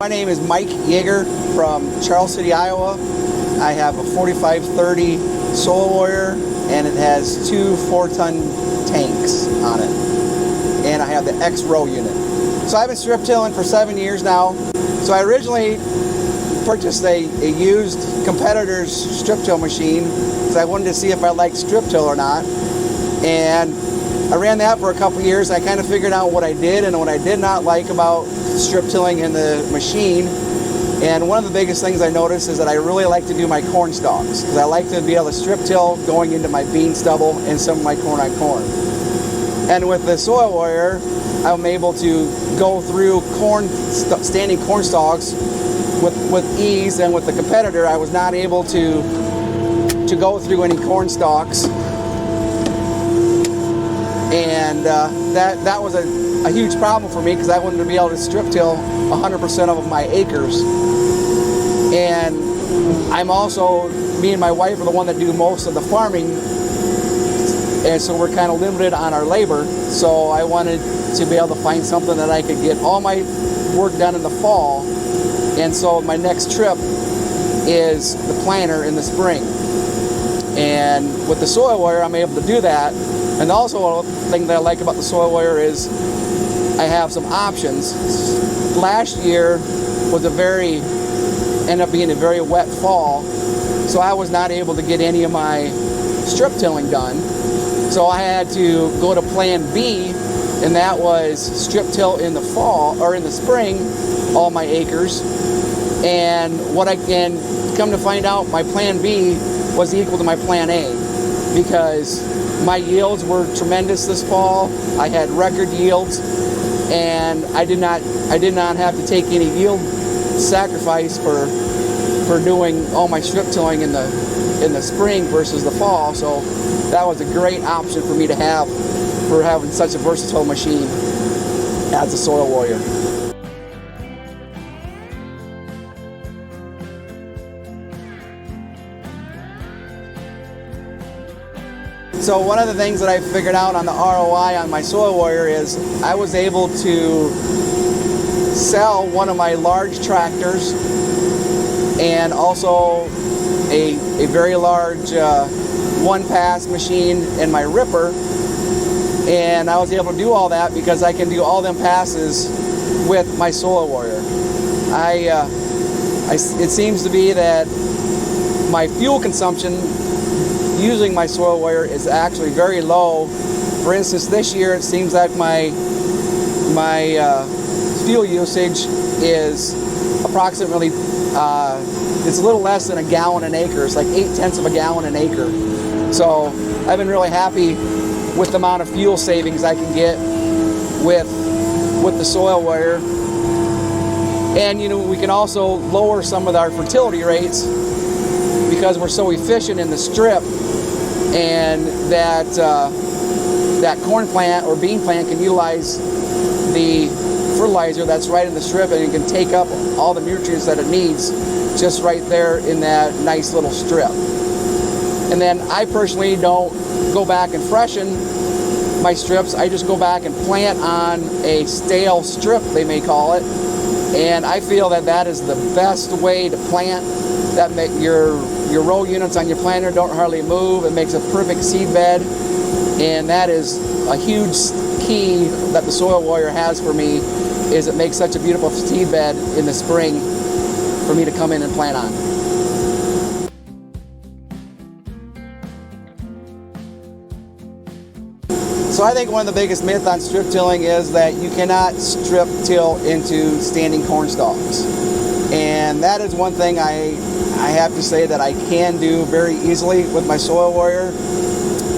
My name is Mike Jaeger from Charles City, Iowa. I have a 4530 SoilWarrior and it has two 4-ton tanks on it. And I have the X-Row unit. So I've been strip tilling for 7 years now. So I originally purchased a used competitor's strip till machine because I wanted to see if I liked strip till or not. And I ran that for a couple years. I kind of figured out what I did and what I did not like about strip tilling in the machine. And one of the biggest things I noticed is that I really like to do my corn stalks because I like to be able to strip till going into my bean stubble and some of my corn on corn. And with the SoilWarrior, I'm able to go through standing corn stalks with ease, and with the competitor I was not able to go through any corn stalks. And that was a huge problem for me because I wanted to be able to strip till 100% of my acres. And I'm also, me and my wife are the one that do most of the farming, and so we're kind of limited on our labor. So I wanted to be able to find something that I could get all my work done in the fall. And so my next trip is the planter in the spring. And with the SoilWarrior, I'm able to do that. And also a thing that I like about the SoilWarrior is I have some options. Last year ended up being a very wet fall, so I was not able to get any of my strip tilling done. So I had to go to plan B, and that was strip till in the fall or in the spring, all my acres. And what I can come to find out, my plan B was equal to my plan A because my yields were tremendous this fall. I had record yields, and I did not have to take any yield sacrifice for doing all my strip tilling in the spring versus the fall. So that was a great option for me to have for having such a versatile machine as the SoilWarrior. So one of the things that I figured out on the ROI on my SoilWarrior is I was able to sell one of my large tractors and also a very large one-pass machine and my ripper. And I was able to do all that because I can do all them passes with my SoilWarrior. It seems to be that my fuel consumption using my SoilWarrior is actually very low. For instance, this year it seems like my fuel usage is approximately it's a little less than a gallon an acre. It's like 0.8 of a gallon an acre. So I've been really happy with the amount of fuel savings I can get with the SoilWarrior. And we can also lower some of our fertility rates because we're so efficient in the strip, and that corn plant or bean plant can utilize the fertilizer that's right in the strip, and it can take up all the nutrients that it needs just right there in that nice little strip. And then I personally don't go back and freshen my strips. I just go back and plant on a stale strip, they may call it. And I feel that is the best way to plant. That your row units on your planter don't hardly move. It makes a perfect seed bed, and that is a huge key that the SoilWarrior has for me. Is it makes such a beautiful seed bed in the spring for me to come in and plant on. So I think one of the biggest myths on strip tilling is that you cannot strip till into standing corn stalks, and that is one thing I have to say that I can do very easily with my SoilWarrior.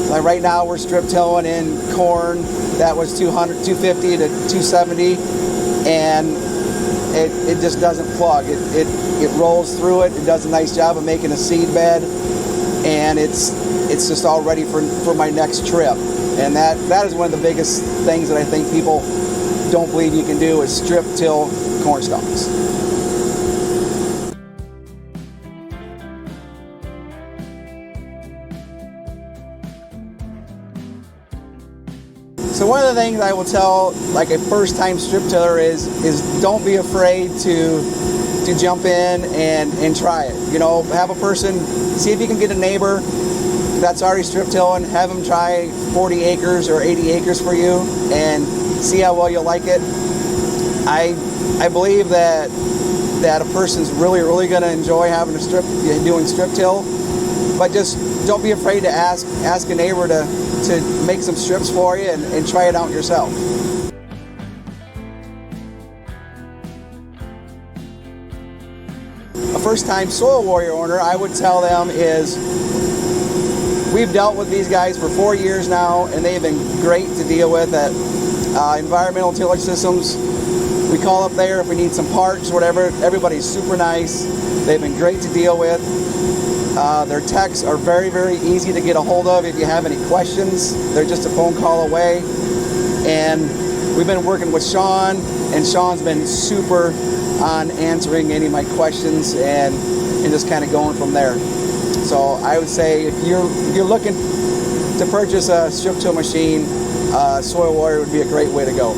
Like right now we're strip tilling in corn that was 250 to 270, and it just doesn't plug. It rolls through it. It does a nice job of making a seed bed, and it's just all ready for my next trip. And that is one of the biggest things that I think people don't believe you can do is strip till corn stalks. So one of the things I will tell like a first-time strip tiller is don't be afraid to jump in and try it. You know, have a person, see if you can get a neighbor that's already strip tilling, have them try 40 acres or 80 acres for you and see how well you'll like it. I believe that a person's really going to enjoy having doing strip till, but just don't be afraid to ask a neighbor to make some strips for you and try it out yourself. A first-time SoilWarrior owner, I would tell them is we've dealt with these guys for 4 years now, and they've been great to deal with at Environmental Tillage Systems. We call up there if we need some parts, whatever. Everybody's super nice. They've been great to deal with. Their techs are very easy to get a hold of if you have any questions. They're just a phone call away. And we've been working with Sean, and Sean's been super on answering any of my questions and just kind of going from there. So I would say if you're looking to purchase a strip till machine, SoilWarrior would be a great way to go.